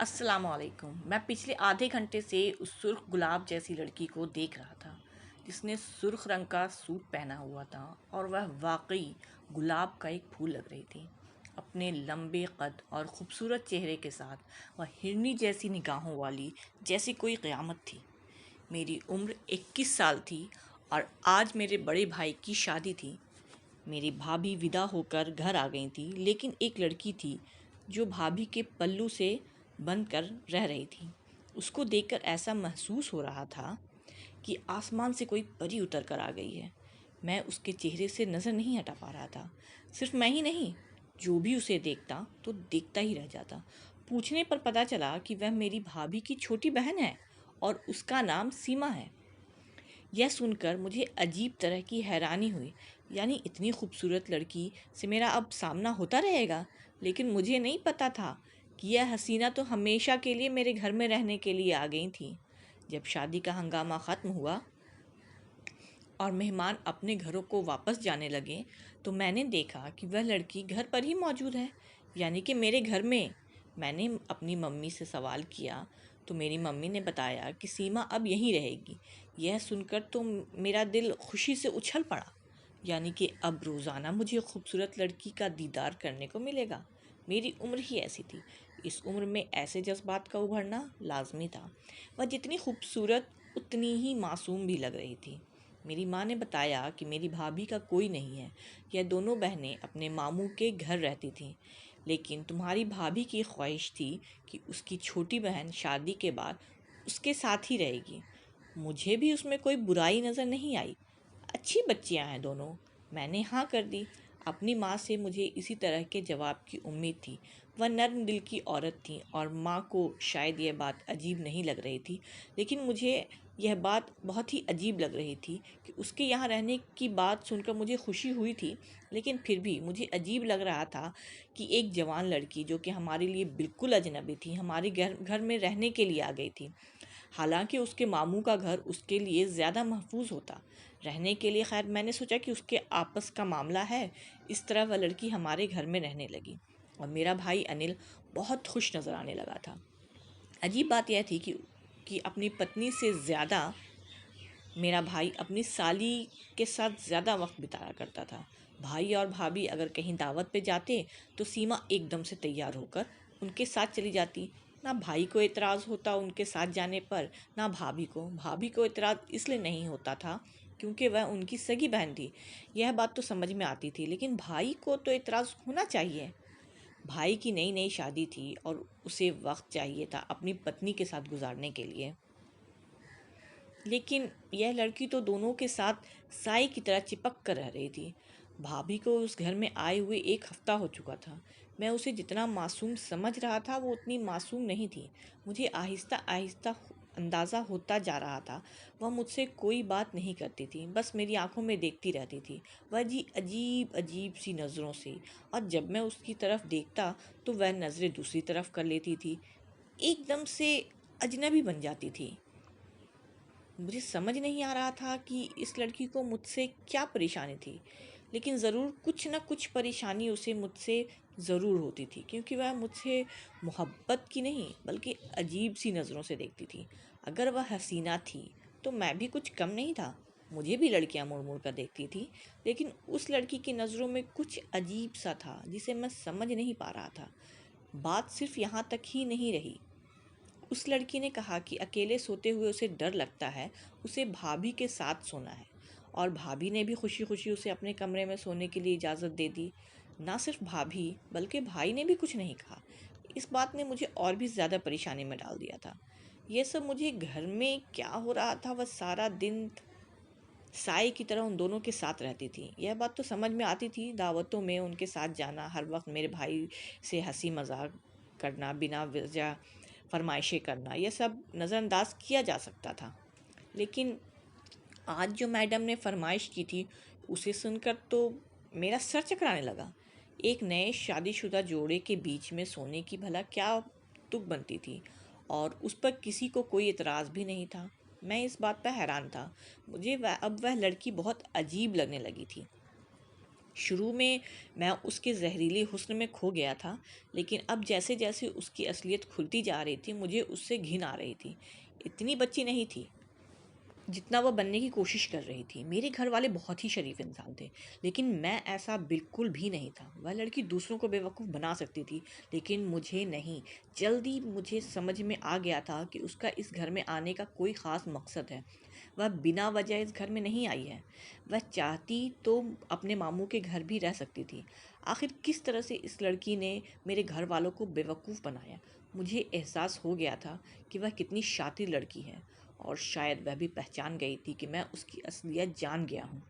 अस्सलामुअलैकुम। मैं पिछले आधे घंटे से उस सुर्ख गुलाब जैसी लड़की को देख रहा था जिसने सुर्ख रंग का सूट पहना हुआ था और वह वाकई गुलाब का एक फूल लग रही थी। अपने लंबे कद और खूबसूरत चेहरे के साथ वह हिरनी जैसी निगाहों वाली जैसी कोई क़यामत थी। मेरी उम्र 21 साल थी और आज मेरे बड़े भाई की शादी थी। मेरी भाभी विदा होकर घर आ गई थी, लेकिन एक लड़की थी जो भाभी के पल्लू से बंद कर रह रही थी। उसको देखकर ऐसा महसूस हो रहा था कि आसमान से कोई परी उतर कर आ गई है। मैं उसके चेहरे से नज़र नहीं हटा पा रहा था। सिर्फ मैं ही नहीं, जो भी उसे देखता तो देखता ही रह जाता। पूछने पर पता चला कि वह मेरी भाभी की छोटी बहन है और उसका नाम सीमा है। यह सुनकर मुझे अजीब तरह की हैरानी हुई। यानी इतनी खूबसूरत लड़की से मेरा अब सामना होता रहेगा। लेकिन मुझे नहीं पता था कि यह हसीना तो हमेशा के लिए मेरे घर में रहने के लिए आ गई थी। जब शादी का हंगामा ख़त्म हुआ और मेहमान अपने घरों को वापस जाने लगे, तो मैंने देखा कि वह लड़की घर पर ही मौजूद है, यानी कि मेरे घर में। मैंने अपनी मम्मी से सवाल किया तो मेरी मम्मी ने बताया कि सीमा अब यहीं रहेगी। यह सुनकर तो मेरा दिल खुशी से उछल पड़ा। यानी कि अब रोज़ाना मुझे खूबसूरत लड़की का दीदार करने को मिलेगा। मेरी उम्र ही ऐसी थी। इस उम्र में ऐसे जज्बात का उभरना लाजमी था। वह जितनी खूबसूरत उतनी ही मासूम भी लग रही थी। मेरी माँ ने बताया कि मेरी भाभी का कोई नहीं है। यह दोनों बहनें अपने मामू के घर रहती थीं। लेकिन तुम्हारी भाभी की ख्वाहिश थी कि उसकी छोटी बहन शादी के बाद उसके साथ ही रहेगी। मुझे भी उसमें कोई बुराई नज़र नहीं आई। अच्छी बच्चियां हैं दोनों। मैंने हाँ कर दी। अपनी माँ से मुझे इसी तरह के जवाब की उम्मीद थी। वह नर्म दिल की औरत थी और माँ को शायद यह बात अजीब नहीं लग रही थी, लेकिन मुझे यह बात बहुत ही अजीब लग रही थी कि उसके यहाँ रहने की बात सुनकर मुझे खुशी हुई थी, लेकिन फिर भी मुझे अजीब लग रहा था कि एक जवान लड़की जो कि हमारे लिए बिल्कुल अजनबी थी, हमारे घर घर में रहने के लिए आ गई थी। हालांकि उसके मामू का घर उसके लिए ज़्यादा महफूज होता रहने के लिए। खैर, मैंने सोचा कि उसके आपस का मामला है। इस तरह वह लड़की हमारे घर में रहने लगी और मेरा भाई अनिल बहुत खुश नज़र आने लगा था। अजीब बात यह थी कि अपनी पत्नी से ज़्यादा मेरा भाई अपनी साली के साथ ज़्यादा वक्त बिताया करता था। भाई और भाभी अगर कहीं दावत पे जाते तो सीमा एकदम से तैयार होकर उनके साथ चली जाती। ना भाई को एतराज़ होता उनके साथ जाने पर, ना भाभी को एतराज़ इसलिए नहीं होता था क्योंकि वह उनकी सगी बहन थी। यह बात तो समझ में आती थी, लेकिन भाई को तो एतराज़ होना चाहिए। भाई की नई नई शादी थी और उसे वक्त चाहिए था अपनी पत्नी के साथ गुजारने के लिए। लेकिन यह लड़की तो दोनों के साथ साई की तरह चिपक कर रह रही थी। भाभी को उस घर में आए हुए 1 हफ्ता हो चुका था। मैं उसे जितना मासूम समझ रहा था वो उतनी मासूम नहीं थी। मुझे आहिस्ता आहिस्ता अंदाज़ा होता जा रहा था। वह मुझसे कोई बात नहीं करती थी, बस मेरी आंखों में देखती रहती थी, वह जी अजीब अजीब सी नज़रों से। और जब मैं उसकी तरफ देखता तो वह नज़रें दूसरी तरफ कर लेती थी, एकदम से अजनबी बन जाती थी। मुझे समझ नहीं आ रहा था कि इस लड़की को मुझसे क्या परेशानी थी, लेकिन ज़रूर कुछ न कुछ परेशानी उसे मुझसे ज़रूर होती थी, क्योंकि वह मुझसे मोहब्बत की नहीं बल्कि अजीब सी नज़रों से देखती थी। अगर वह हसीना थी तो मैं भी कुछ कम नहीं था। मुझे भी लड़कियां मुड़ मुड़ कर देखती थी, लेकिन उस लड़की की नज़रों में कुछ अजीब सा था जिसे मैं समझ नहीं पा रहा था। बात सिर्फ यहाँ तक ही नहीं रही। उस लड़की ने कहा कि अकेले सोते हुए उसे डर लगता है, उसे भाभी के साथ सोना है। और भाभी ने भी खुशी खुशी उसे अपने कमरे में सोने के लिए इजाज़त दे दी। ना सिर्फ भाभी बल्कि भाई ने भी कुछ नहीं कहा। इस बात ने मुझे और भी ज़्यादा परेशानी में डाल दिया था। यह सब मुझे घर में क्या हो रहा था, वह सारा दिन साई की तरह उन दोनों के साथ रहती थी। यह बात तो समझ में आती थी, दावतों में उनके साथ जाना, हर वक्त मेरे भाई से हंसी मजाक करना, बिना वजह फरमाइशें करना, यह सब नज़रअंदाज किया जा सकता था। लेकिन आज जो मैडम ने फरमाइश की थी उसे सुनकर तो मेरा सर चकराने लगा। एक नए शादीशुदा जोड़े के बीच में सोने की भला क्या तुक बनती थी, और उस पर किसी को कोई एतराज़ भी नहीं था। मैं इस बात पर हैरान था। मुझे अब वह लड़की बहुत अजीब लगने लगी थी। शुरू में मैं उसके जहरीले हुस्न में खो गया था, लेकिन अब जैसे जैसे उसकी असलियत खुलती जा रही थी मुझे उससे घिन आ रही थी। इतनी बच्ची नहीं थी जितना वह बनने की कोशिश कर रही थी। मेरे घर वाले बहुत ही शरीफ इंसान थे, लेकिन मैं ऐसा बिल्कुल भी नहीं था। वह लड़की दूसरों को बेवकूफ़ बना सकती थी, लेकिन मुझे नहीं। जल्दी मुझे समझ में आ गया था कि उसका इस घर में आने का कोई ख़ास मकसद है। वह बिना वजह इस घर में नहीं आई है। वह चाहती तो अपने मामू के घर भी रह सकती थी। आखिर किस तरह से इस लड़की ने मेरे घर वालों को बेवकूफ़ बनाया? मुझे एहसास हो गया था कि वह कितनी शातिर लड़की है, और शायद वह भी पहचान गई थी कि मैं उसकी असलियत जान गया हूँ।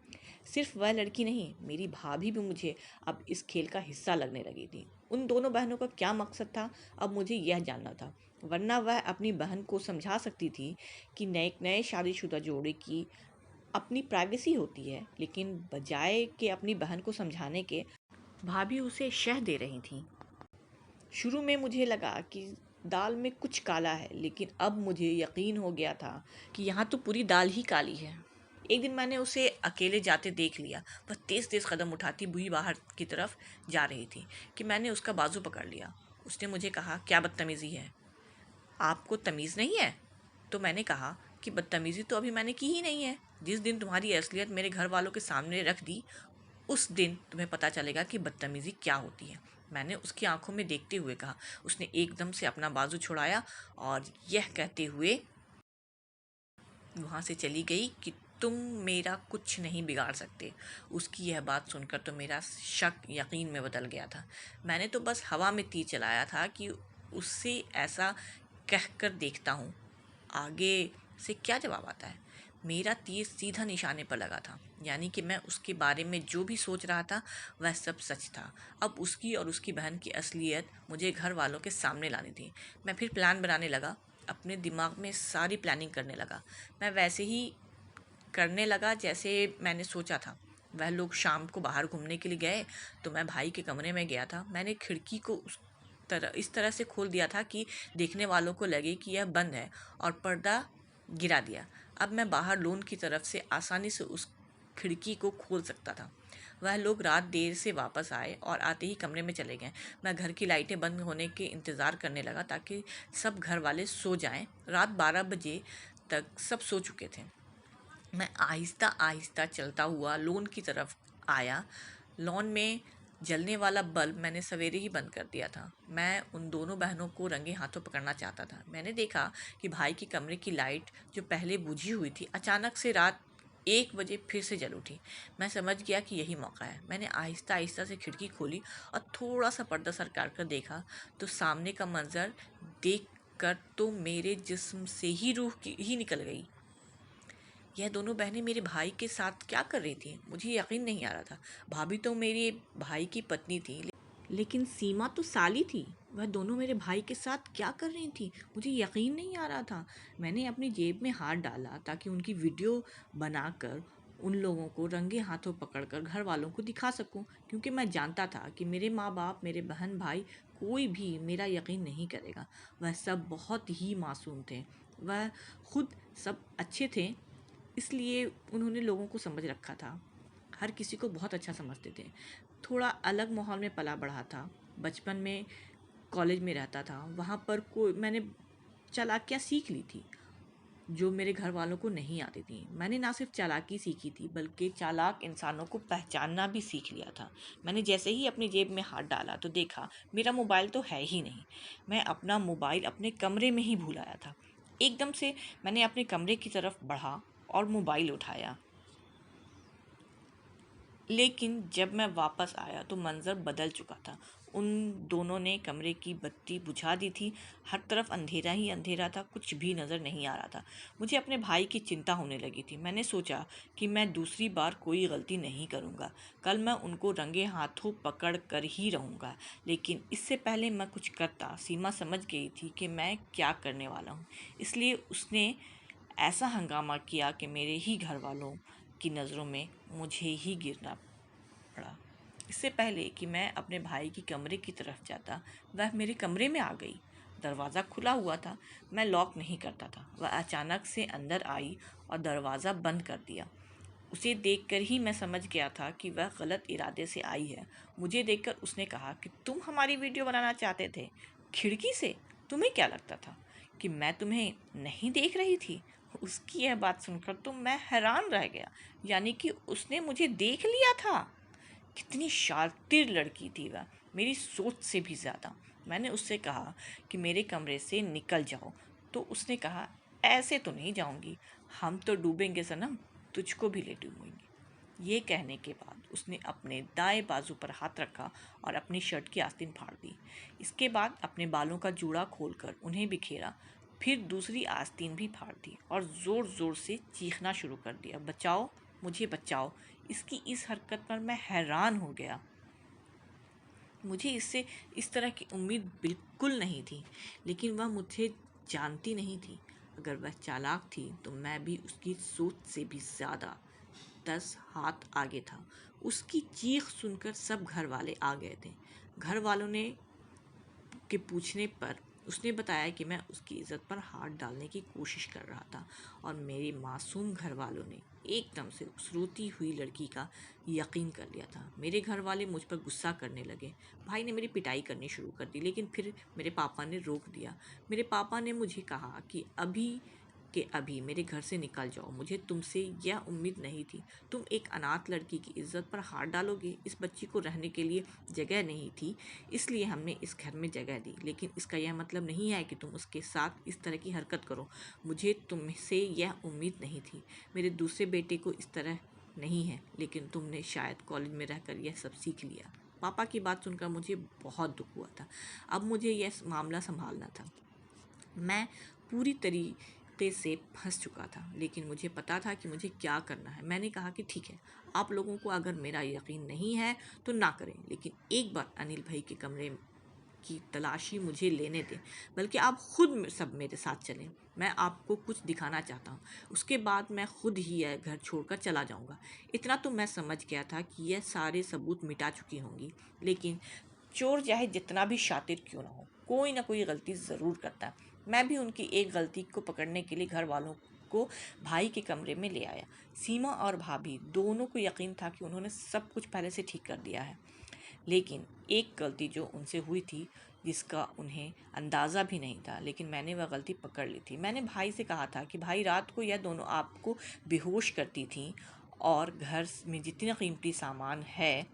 सिर्फ वह लड़की नहीं, मेरी भाभी भी मुझे अब इस खेल का हिस्सा लगने लगी थी। उन दोनों बहनों का क्या मकसद था, अब मुझे यह जानना था। वरना वह अपनी बहन को समझा सकती थी कि नए नए शादीशुदा जोड़े की अपनी प्राइवेसी होती है, लेकिन बजाय के अपनी बहन को समझाने के, भाभी उसे शह दे रही थी। शुरू में मुझे लगा कि दाल में कुछ काला है, लेकिन अब मुझे यकीन हो गया था कि यहाँ तो पूरी दाल ही काली है। एक दिन मैंने उसे अकेले जाते देख लिया। वह तेज़ तेज़ कदम उठाती हुई बाहर की तरफ जा रही थी कि मैंने उसका बाजू पकड़ लिया। उसने मुझे कहा, क्या बदतमीज़ी है, आपको तमीज़ नहीं है? तो मैंने कहा कि बदतमीज़ी तो अभी मैंने की ही नहीं है। जिस दिन तुम्हारी असलियत मेरे घर वालों के सामने रख दी, उस दिन तुम्हें पता चलेगा कि बदतमीज़ी क्या होती है। मैंने उसकी आंखों में देखते हुए कहा। उसने एकदम से अपना बाजू छुड़ाया और यह कहते हुए वहाँ से चली गई कि तुम मेरा कुछ नहीं बिगाड़ सकते। उसकी यह बात सुनकर तो मेरा शक यकीन में बदल गया था। मैंने तो बस हवा में तीर चलाया था कि उससे ऐसा कहकर देखता हूँ आगे से क्या जवाब आता है। मेरा तीर सीधा निशाने पर लगा था, यानी कि मैं उसके बारे में जो भी सोच रहा था वह सब सच था। अब उसकी और उसकी बहन की असलियत मुझे घर वालों के सामने लानी थी। मैं फिर प्लान बनाने लगा, अपने दिमाग में सारी प्लानिंग करने लगा। मैं वैसे ही करने लगा जैसे मैंने सोचा था। वह लोग शाम को बाहर घूमने के लिए गए तो मैं भाई के कमरे में गया था। मैंने खिड़की को इस तरह से खोल दिया था कि देखने वालों को लगे कि यह बंद है, और पर्दा गिरा दिया। अब मैं बाहर लॉन की तरफ से आसानी से उस खिड़की को खोल सकता था। वह लोग रात देर से वापस आए और आते ही कमरे में चले गए। मैं घर की लाइटें बंद होने के इंतज़ार करने लगा ताकि सब घर वाले सो जाएं। रात 12 बजे तक सब सो चुके थे। मैं आहिस्ता आहिस्ता चलता हुआ लॉन की तरफ आया। लॉन में जलने वाला बल्ब मैंने सवेरे ही बंद कर दिया था। मैं उन दोनों बहनों को रंगे हाथों पकड़ना चाहता था। मैंने देखा कि भाई के कमरे की लाइट जो पहले बुझी हुई थी अचानक से रात 1 बजे फिर से जल उठी। मैं समझ गया कि यही मौका है। मैंने आहिस्ता आहिस्ता से खिड़की खोली और थोड़ा सा पर्दा सरकार कर देखा तो सामने का मंजर देख कर तो मेरे जिस्म से ही रूह ही निकल गई। यह दोनों बहनें मेरे भाई के साथ क्या कर रही थी, मुझे यकीन नहीं आ रहा था। भाभी तो मेरे भाई की पत्नी थी, लेकिन सीमा तो साली थी। वह दोनों मेरे भाई के साथ क्या कर रही थी, मुझे यकीन नहीं आ रहा था। मैंने अपनी जेब में हाथ डाला ताकि उनकी वीडियो बनाकर उन लोगों को रंगे हाथों पकड़कर घर वालों को दिखा सकूं, क्योंकि मैं जानता था कि मेरे माँ बाप, मेरे बहन भाई, कोई भी मेरा यकीन नहीं करेगा। वह सब बहुत ही मासूम थे। वह खुद सब अच्छे थे, इसलिए उन्होंने लोगों को समझ रखा था। हर किसी को बहुत अच्छा समझते थे। थोड़ा अलग माहौल में पला बढ़ा था। बचपन में कॉलेज में रहता था, वहाँ पर मैंने चालाकियाँ सीख ली थी जो मेरे घर वालों को नहीं आती थी। मैंने ना सिर्फ चालाकी सीखी थी बल्कि चालाक इंसानों को पहचानना भी सीख लिया था। मैंने जैसे ही अपनी जेब में हाथ डाला तो देखा मेरा मोबाइल तो है ही नहीं। मैं अपना मोबाइल अपने कमरे में ही भूल आया था। एकदम से मैंने अपने कमरे की तरफ बढ़ा और मोबाइल उठाया, लेकिन जब मैं वापस आया तो मंज़र बदल चुका था। उन दोनों ने कमरे की बत्ती बुझा दी थी। हर तरफ अंधेरा ही अंधेरा था, कुछ भी नज़र नहीं आ रहा था। मुझे अपने भाई की चिंता होने लगी थी। मैंने सोचा कि मैं दूसरी बार कोई गलती नहीं करूँगा। कल मैं उनको रंगे हाथों पकड़ कर ही रहूँगा। लेकिन इससे पहले मैं कुछ करता, सीमा समझ गई थी कि मैं क्या करने वाला हूँ। इसलिए उसने ऐसा हंगामा किया कि मेरे ही घर वालों की नज़रों में मुझे ही गिरना पड़ा। इससे पहले कि मैं अपने भाई की कमरे की तरफ जाता, वह मेरे कमरे में आ गई। दरवाज़ा खुला हुआ था, मैं लॉक नहीं करता था। वह अचानक से अंदर आई और दरवाज़ा बंद कर दिया। उसे देखकर ही मैं समझ गया था कि वह गलत इरादे से आई है। मुझे देखकर उसने कहा कि तुम हमारी वीडियो बनाना चाहते थे खिड़की से? तुम्हें क्या लगता था कि मैं तुम्हें नहीं देख रही थी? उसकी यह बात सुनकर तो मैं हैरान रह गया। यानी कि उसने मुझे देख लिया था। कितनी शातिर लड़की थी वह, मेरी सोच से भी ज़्यादा। मैंने उससे कहा कि मेरे कमरे से निकल जाओ। तो उसने कहा, ऐसे तो नहीं जाऊंगी, हम तो डूबेंगे सनम, तुझको भी ले डूबेंगे। ये कहने के बाद उसने अपने दाएं बाजू पर हाथ रखा और अपनी शर्ट की आस्तीन फाड़ दी। इसके बाद अपने बालों का जूड़ा खोलकर उन्हें बिखेरा, फिर दूसरी आस्तीन भी फाड़ दी और ज़ोर ज़ोर से चीखना शुरू कर दिया, बचाओ, मुझे बचाओ। इसकी इस हरकत पर मैं हैरान हो गया। मुझे इससे इस तरह की उम्मीद बिल्कुल नहीं थी, लेकिन वह मुझे जानती नहीं थी। अगर वह चालाक थी तो मैं भी उसकी सोच से भी ज़्यादा 10 हाथ आगे था। उसकी चीख सुनकर सब घर वाले आ गए थे। घर वालों ने के पूछने पर उसने बताया कि मैं उसकी इज्जत पर हाथ डालने की कोशिश कर रहा था और मेरे मासूम घर वालों ने एकदम से उस रोती हुई लड़की का यकीन कर लिया था। मेरे घर वाले मुझ पर गुस्सा करने लगे। भाई ने मेरी पिटाई करनी शुरू कर दी, लेकिन फिर मेरे पापा ने रोक दिया। मेरे पापा ने मुझे कहा कि अभी के अभी मेरे घर से निकल जाओ, मुझे तुमसे यह उम्मीद नहीं थी। तुम एक अनाथ लड़की की इज्जत पर हाथ डालोगे। इस बच्ची को रहने के लिए जगह नहीं थी, इसलिए हमने इस घर में जगह दी, लेकिन इसका यह मतलब नहीं है कि तुम उसके साथ इस तरह की हरकत करो। मुझे तुमसे यह उम्मीद नहीं थी। मेरे दूसरे बेटे को इस तरह नहीं है, लेकिन तुमने शायद कॉलेज में रहकर यह सब सीख लिया। पापा की बात सुनकर मुझे बहुत दुख हुआ था। अब मुझे यह मामला संभालना था। मैं पूरी तरीके से फंस चुका था, लेकिन मुझे पता था कि मुझे क्या करना है। मैंने कहा कि ठीक है, आप लोगों को अगर मेरा यकीन नहीं है तो ना करें, लेकिन एक बार अनिल भाई के कमरे की तलाशी मुझे लेने दें। बल्कि आप खुद सब मेरे साथ चलें। मैं आपको कुछ दिखाना चाहता हूँ। उसके बाद मैं खुद ही यह घर छोड़कर चला जाऊँगा। इतना तो मैं समझ गया था कि यह सारे सबूत मिटा चुकी होंगी, लेकिन चोर चाहे जितना भी शातिर क्यों ना हो, कोई ना कोई गलती ज़रूर करता है। मैं भी उनकी एक गलती को पकड़ने के लिए घर वालों को भाई के कमरे में ले आया। सीमा और भाभी दोनों को यकीन था कि उन्होंने सब कुछ पहले से ठीक कर दिया है, लेकिन एक गलती जो उनसे हुई थी जिसका उन्हें अंदाज़ा भी नहीं था, लेकिन मैंने वह गलती पकड़ ली थी। मैंने भाई से कहा था कि भाई, रात को यह दोनों आपको बेहोश करती थी और घर में जितना कीमती सामान है,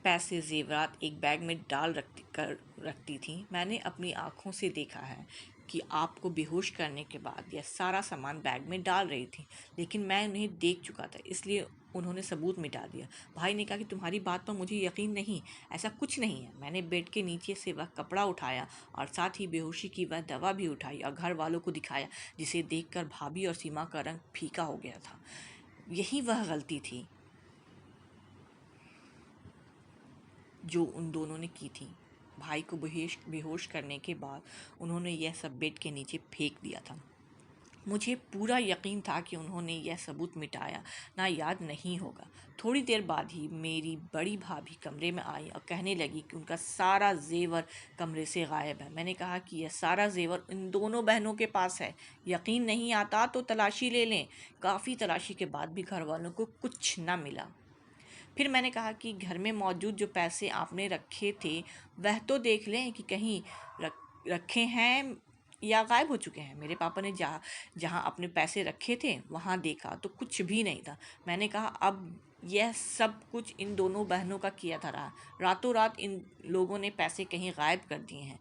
पैसे, ज़ेवरात एक बैग में डाल रखती थी। मैंने अपनी आँखों से देखा है कि आपको बेहोश करने के बाद यह सारा सामान बैग में डाल रही थी, लेकिन मैं उन्हें देख चुका था, इसलिए उन्होंने सबूत मिटा दिया। भाई ने कहा कि तुम्हारी बात पर मुझे यकीन नहीं, ऐसा कुछ नहीं है। मैंने बेड के नीचे से वह कपड़ा उठाया और साथ ही बेहोशी की वह दवा भी उठाई और घर वालों को दिखाया, जिसे देखकर भाभी और सीमा का रंग फीका हो गया था। यही वह गलती थी जो उन दोनों ने की थी। भाई को बेहोश करने के बाद उन्होंने यह सब बेड के नीचे फेंक दिया था। मुझे पूरा यकीन था कि उन्होंने यह सबूत मिटाया ना याद नहीं होगा। थोड़ी देर बाद ही मेरी बड़ी भाभी कमरे में आई और कहने लगी कि उनका सारा जेवर कमरे से गायब है। मैंने कहा कि यह सारा जेवर इन दोनों बहनों के पास है। यकीन नहीं आता तो तलाशी ले लें। काफ़ी तलाशी के बाद भी घर वालों को कुछ न मिला। फिर मैंने कहा कि घर में मौजूद जो पैसे आपने रखे थे वह तो देख लें कि कहीं रखे हैं या गायब हो चुके हैं। मेरे पापा ने जहाँ अपने पैसे रखे थे वहाँ देखा तो कुछ भी नहीं था। मैंने कहा, अब यह सब कुछ इन दोनों बहनों का किया था रहा। रातों रात इन लोगों ने पैसे कहीं गायब कर दिए हैं।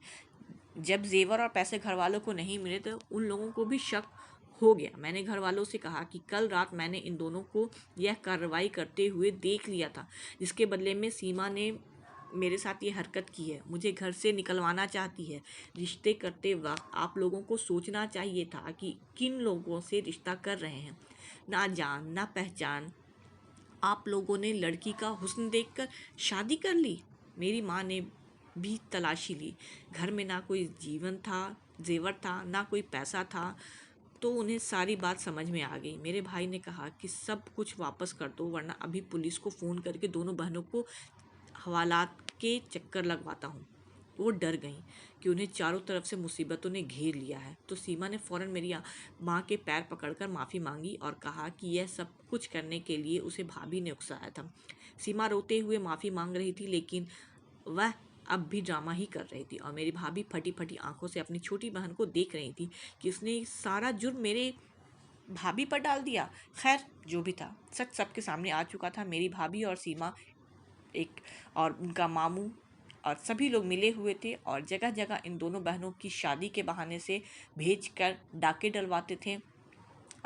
जब जेवर और पैसे घर वालों को नहीं मिले तो उन लोगों को भी शक हो गया। मैंने घर वालों से कहा कि कल रात मैंने इन दोनों को यह कार्रवाई करते हुए देख लिया था, जिसके बदले में सीमा ने मेरे साथ ये हरकत की है। मुझे घर से निकलवाना चाहती है। रिश्ते करते वक्त आप लोगों को सोचना चाहिए था कि किन लोगों से रिश्ता कर रहे हैं। ना जान ना पहचान आप लोगों ने लड़की का हुस्न देखकर शादी कर ली। मेरी माँ ने भी तलाशी ली। घर में ना कोई जेवर था, ना कोई पैसा था। तो उन्हें सारी बात समझ में आ गई। मेरे भाई ने कहा कि सब कुछ वापस कर दो, वरना अभी पुलिस को फ़ोन करके दोनों बहनों को हवालात के चक्कर लगवाता हूँ। वो डर गईं कि उन्हें चारों तरफ से मुसीबतों ने घेर लिया है। तो सीमा ने फ़ौरन मेरी माँ के पैर पकड़कर माफ़ी मांगी और कहा कि यह सब कुछ करने के लिए उसे भाभी ने उकसाया था। सीमा रोते हुए माफ़ी मांग रही थी, लेकिन वह अब भी ड्रामा ही कर रही थी और मेरी भाभी फटी फटी आंखों से अपनी छोटी बहन को देख रही थी कि उसने सारा जुर्म मेरे भाभी पर डाल दिया। खैर, जो भी था, सच सबके सामने आ चुका था। मेरी भाभी और सीमा एक और उनका मामू और सभी लोग मिले हुए थे और जगह जगह इन दोनों बहनों की शादी के बहाने से भेजकर डाके डलवाते थे।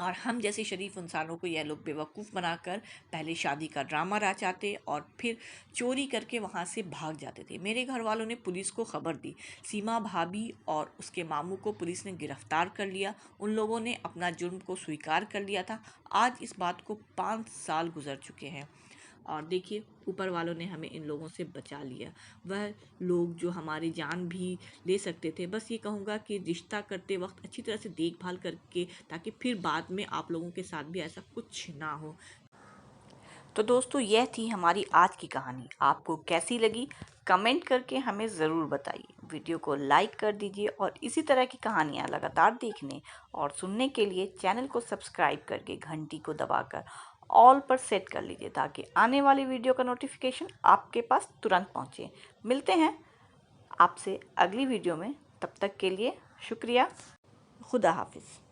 और हम जैसे शरीफ इंसानों को यह लोग बेवकूफ़ बनाकर पहले शादी का ड्रामा रचाते और फिर चोरी करके वहाँ से भाग जाते थे। मेरे घर वालों ने पुलिस को खबर दी। सीमा भाभी और उसके मामू को पुलिस ने गिरफ्तार कर लिया। उन लोगों ने अपना जुर्म को स्वीकार कर लिया था। आज इस बात को 5 साल गुजर चुके हैं और देखिए, ऊपर वालों ने हमें इन लोगों से बचा लिया। वह लोग जो हमारी जान भी ले सकते थे। बस ये कहूँगा कि रिश्ता करते वक्त अच्छी तरह से देखभाल करके, ताकि फिर बाद में आप लोगों के साथ भी ऐसा कुछ ना हो। तो दोस्तों, यह थी हमारी आज की कहानी। आपको कैसी लगी कमेंट करके हमें ज़रूर बताइए। वीडियो को लाइक कर दीजिए और इसी तरह की कहानियाँ लगातार देखने और सुनने के लिए चैनल को सब्सक्राइब करके घंटी को दबाकर ऑल पर सेट कर लीजिए, ताकि आने वाली वीडियो का नोटिफिकेशन आपके पास तुरंत पहुँचे। मिलते हैं आपसे अगली वीडियो में। तब तक के लिए शुक्रिया। खुदा हाफिज़।